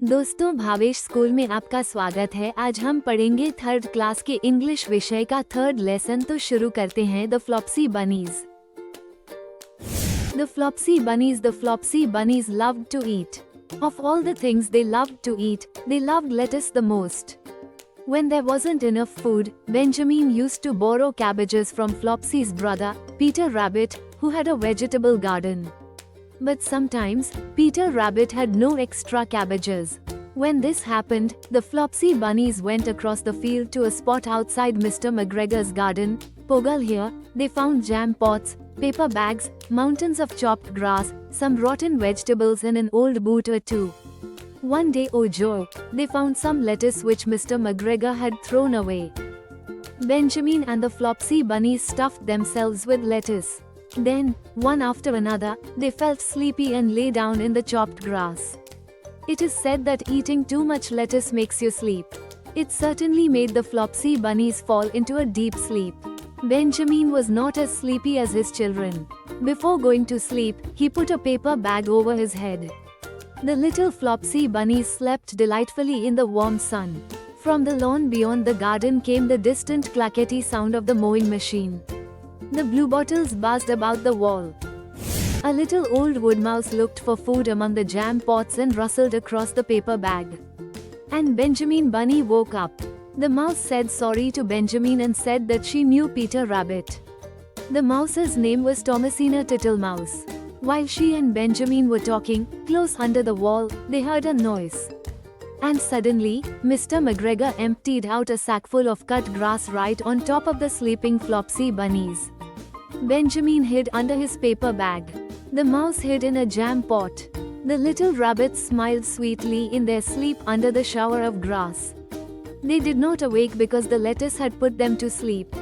दोस्तों, भावेश स्कूल में आपका स्वागत है। आज हम पढ़ेंगे थर्ड क्लास के इंग्लिश विषय का थर्ड लेसन। तो शुरू करते हैं। The Flopsy bunnies. The Flopsy bunnies loved to eat. Of all the things they loved to eat, they loved lettuce the most. When there wasn't enough food, Benjamin used to borrow cabbages from Flopsy's brother, Peter Rabbit, who had a vegetable garden. But sometimes, Peter Rabbit had no extra cabbages. When this happened, the Flopsy bunnies went across the field to a spot outside Mr. McGregor's garden. Pogal here, they found jam pots, paper bags, mountains of chopped grass, some rotten vegetables and an old boot or two. One day, oh Joe, they found some lettuce which Mr. McGregor had thrown away. Benjamin and the Flopsy bunnies stuffed themselves with lettuce. Then, one after another, they felt sleepy and lay down in the chopped grass. It is said that eating too much lettuce makes you sleep. It certainly made the Flopsy bunnies fall into a deep sleep. Benjamin was not as sleepy as his children. Before going to sleep, he put a paper bag over his head. The little Flopsy bunnies slept delightfully in the warm sun. From the lawn beyond the garden came the distant clackety sound of the mowing machine. The bluebottles buzzed about the wall. A little old woodmouse looked for food among the jam pots and rustled across the paper bag. And Benjamin Bunny woke up. The mouse said sorry to Benjamin and said that she knew Peter Rabbit. The mouse's name was Thomasina Tittlemouse. While she and Benjamin were talking, close under the wall, they heard a noise. And suddenly, Mr. McGregor emptied out a sackful of cut grass right on top of the sleeping Flopsy bunnies. Benjamin hid under his paper bag. The mouse hid in a jam pot. The little rabbits smiled sweetly in their sleep under the shower of grass. They did not awake because the lettuce had put them to sleep.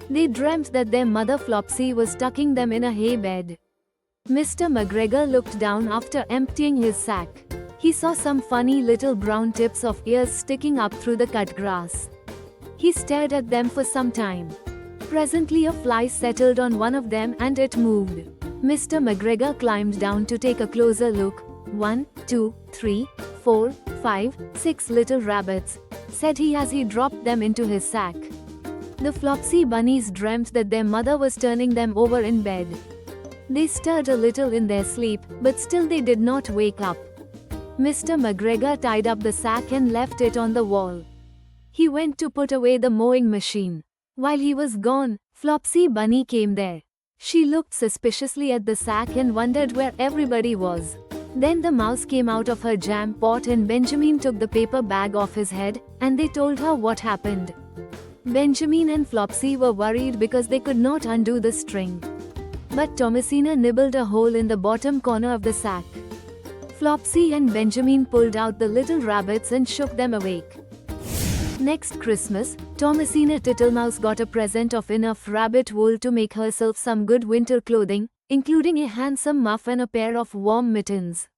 They dreamt that their mother Flopsy was tucking them in a hay bed. Mr. McGregor looked down after emptying his sack. He saw some funny little brown tips of ears sticking up through the cut grass. He stared at them for some time. Presently a fly settled on one of them and it moved. Mr. McGregor climbed down to take a closer look. 1, 2, 3, 4, 5, 6 little rabbits, said he as he dropped them into his sack. The Flopsy bunnies dreamt that their mother was turning them over in bed. They stirred a little in their sleep, but still they did not wake up. Mr. McGregor tied up the sack and left it on the wall. He went to put away the mowing machine. While he was gone, Flopsy Bunny came there. She looked suspiciously at the sack and wondered where everybody was. Then the mouse came out of her jam pot and Benjamin took the paper bag off his head, and they told her what happened. Benjamin and Flopsy were worried because they could not undo the string. But Thomasina nibbled a hole in the bottom corner of the sack. Flopsy and Benjamin pulled out the little rabbits and shook them awake. Next Christmas, Thomasina Tittlemouse got a present of enough rabbit wool to make herself some good winter clothing, including a handsome muff and a pair of warm mittens.